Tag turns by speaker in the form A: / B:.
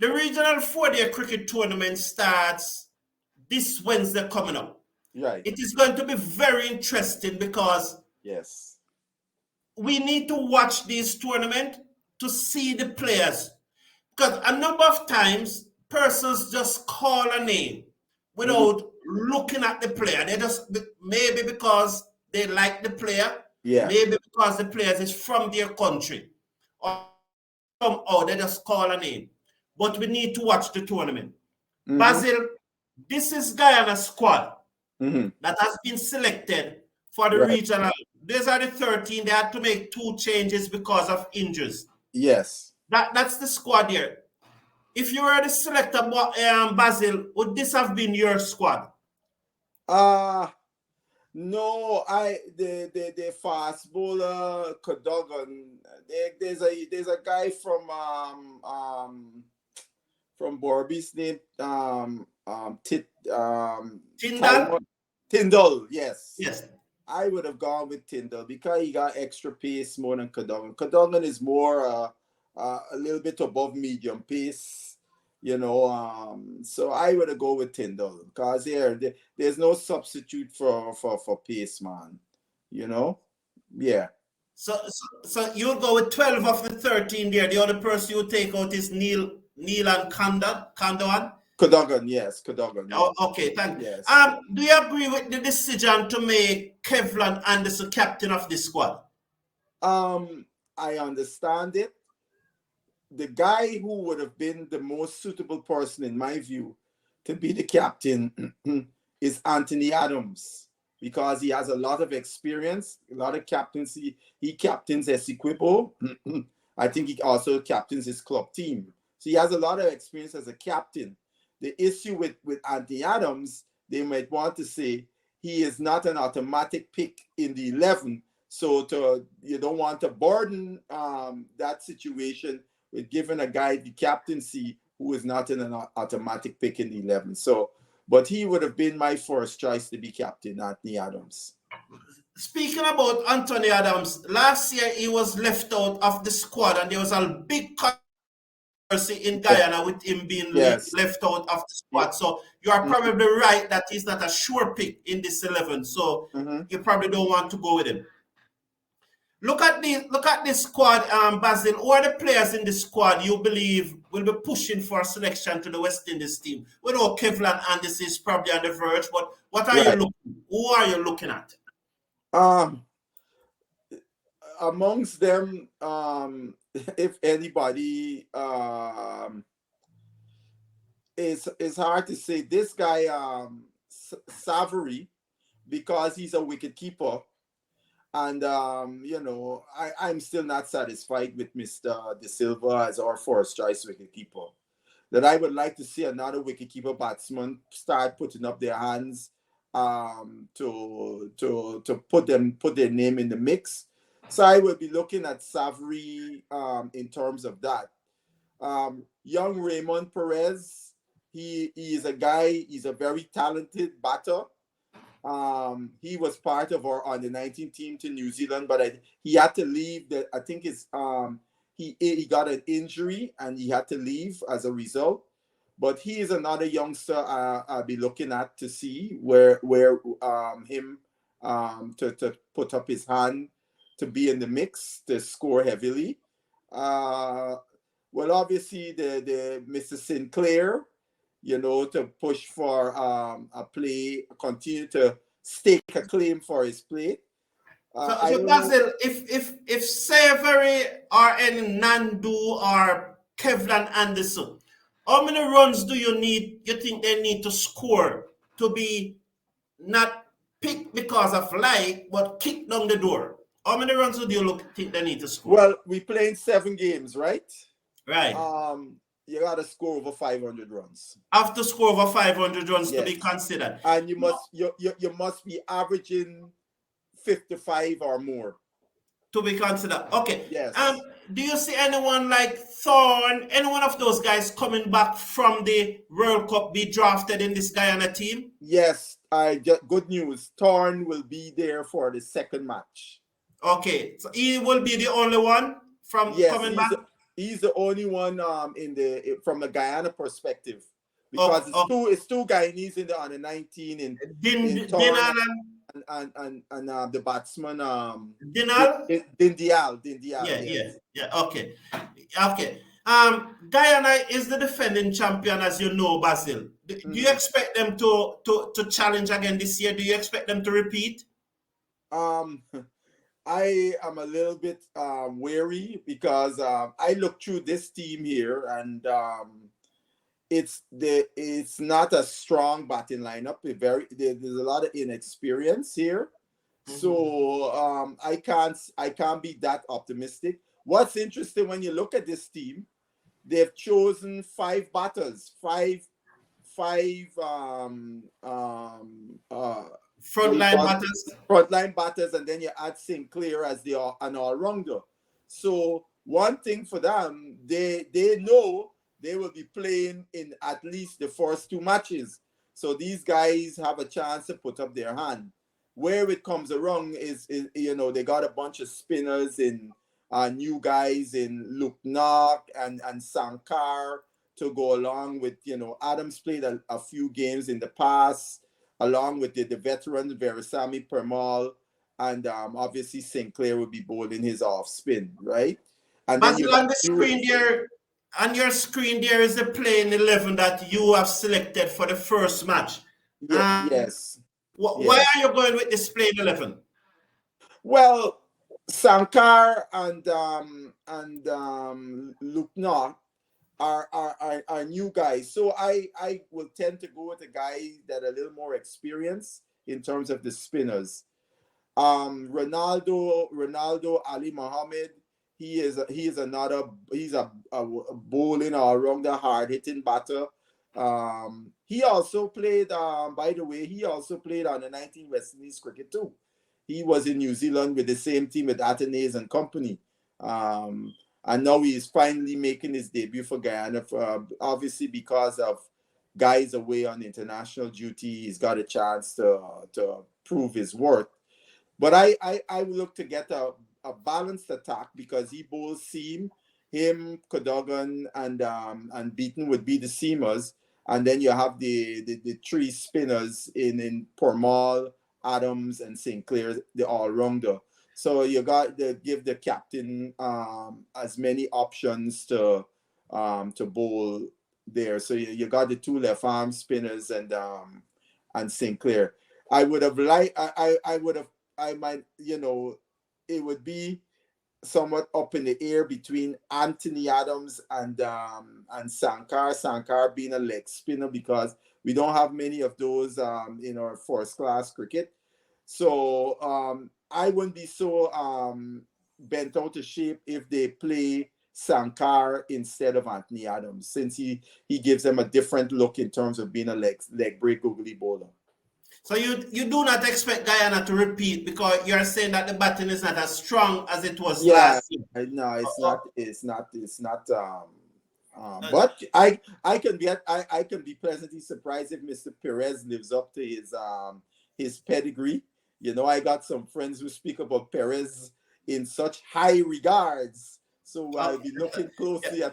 A: The regional 4-day cricket tournament starts this Wednesday coming up.
B: Right.
A: It is going to be very interesting because
B: Yes.
A: we need to watch this tournament to see the players. Because a number of times, persons just call a name without looking at the player. They just, maybe because they like the player, maybe because the player is from their country, or somehow they just call a name. But we need to watch the tournament. Basil, this is Guyana's squad that has been selected for the regional. These are the 13. They had to make 2 changes because of injuries.
B: Yes.
A: That's the squad here. If you were the selector, Basil, would this have been your squad?
B: No, the fast bowler Cadogan. There's a guy from Borby's name
A: Tyndall?
B: Tyndall, yes.
A: Yes.
B: I would have gone with Tyndall because he got extra pace more than Cadogan. Cadogan is more a little bit above medium pace, so I would have go with Tyndall because there's no substitute for pace, man. Yeah.
A: So you'll go with 12 of the 13 there. The other person you take out is Neil and Kandoan?
B: Cadogan, yes. Cadogan. Yes.
A: Oh, okay, thank you.
B: Yes.
A: Do you agree with the decision to make Kevlin Anderson captain of this squad?
B: I understand it. The guy who would have been the most suitable person, in my view, to be the captain is Anthony Adams, because he has a lot of experience, a lot of captaincy. He captains Essequibo. I think he also captains his club team. So he has a lot of experience as a captain. The issue with Anthony Adams, they might want to say he is not an automatic pick in the 11. So you don't want to burden that situation with giving a guy the captaincy who is not an automatic pick in the 11. So, but he would have been my first choice to be captain, Anthony Adams.
A: Speaking about Anthony Adams, last year he was left out of the squad, and there was a big controversy in Guyana with him being left out of the squad. So you are probably right that he's not a sure pick in this 11. So you probably don't want to go with him. Look at this squad, Basil. Who are the players in the squad you believe will be pushing for selection to the West Indies team? We know Kevlin Anderson is probably on the verge, but what are you looking? Who are you looking at?
B: Amongst them, if anybody, it's hard to say. This guy, Savary, because he's a wicketkeeper. And, I'm still not satisfied with Mr. De Silva as our first choice wicketkeeper. That I would like to see another wicketkeeper batsman start putting up their hands to put their name in the mix. So I will be looking at Savary in terms of that. Young Raymond Perez, he is a guy, he's a very talented batter. He was part of our under-19 team to New Zealand, but he had to leave. I think he got an injury and he had to leave as a result. But he is another youngster I'll be looking at to see where him to put up his hand to be in the mix to score heavily. Well, obviously the Mr. Sinclair, to push for a play, continue to stake a claim for his play.
A: So Basil, if Savary or any Nandu or Kevlin Anderson, how many runs do you think they need to score to be not picked because of like, but kicked down the door? How many runs do you think they need to score?
B: Well, we playing 7 games, right?
A: Right.
B: You got to score over 500 runs.
A: Have to score over 500 runs to be considered.
B: And you must be averaging 55 or more
A: to be considered. Okay.
B: Yes.
A: Do you see anyone like Thorne, any one of those guys coming back from the World Cup be drafted in this Guyana team?
B: Yes. Good news. Thorne will be there for the second match.
A: Okay. So he will be the only one from coming back?
B: He's the only one from the Guyana perspective, because
A: Oh, oh,
B: it's two Guyanese in the under 19 in Torn
A: Dinal
B: and the batsman
A: Dinal.
B: Dindial,
A: Yeah,
B: yes.
A: yeah, yeah. Okay, okay. Guyana is the defending champion, as you know, Basil. Do you
B: Mhm.
A: expect them to challenge again this year? Do you expect them to repeat?
B: Um, I am a little bit wary because I look through this team here, and it's not a strong batting lineup. There's a lot of inexperience here,
A: Mhm.
B: so I can't be that optimistic. What's interesting when you look at this team, they've chosen five batters, five what do you
A: Frontline
B: call it?
A: batters.
B: Frontline batters, and then you add Sinclair as an all-rounder. So one thing for them, they know they will be playing in at least the first two matches. So these guys have a chance to put up their hand. Where it comes around is they got a bunch of spinners in new guys in Luke Knock and Sankar to go along with, Adams played a few games in the past, along with the veteran Verisami Permal, and obviously Sinclair will be bowling his off spin, right? And then you
A: Basil,
B: got
A: on your screen there is the playing 11 that you have selected for the first match.
B: yeah,
A: Um,
B: yes,
A: why
B: yes.
A: are you going with this playing 11?
B: Well, Sankar and Lukna are new guys. So I will tend to go with a guy that a little more experienced in terms of the spinners. Ronaldo Ali Mohammed. He's a bowling all rounder, hard hitting batter. He also played. By the way, he also played on the 19 West Indies cricket too. He was in New Zealand with the same team with Athenaeus and company. And now he is finally making his debut for Guyana. Obviously, because of guys away on international duty, he's got a chance to prove his worth. But I would look to get a balanced attack, because he bowls seam. Him, Cadogan, and Beaton would be the seamers. And then you have the three spinners in Pormal, Adams, and Sinclair, the all-rounder. So you got to give the captain as many options to bowl there. So you got the two left arm spinners and Sinclair. I would have liked I would have I might, it would be somewhat up in the air between Anthony Adams and Sankar. Sankar being a leg spinner, because we don't have many of those in our first class cricket. So I wouldn't be so bent out of shape if they play Sankar instead of Anthony Adams, since he gives them a different look in terms of being a leg break googly bowler.
A: So you do not expect Guyana to repeat because you're saying that the batting is not as strong as it was
B: Yeah,
A: last year.
B: no,
A: Uh,
B: it's
A: uh,
B: not. It's not. It's not.
A: uh,
B: But I can be pleasantly surprised if Mr. Perez lives up to his pedigree. I got some friends who speak about Perez in such high regards, so I'll be looking
A: yeah.
B: closely at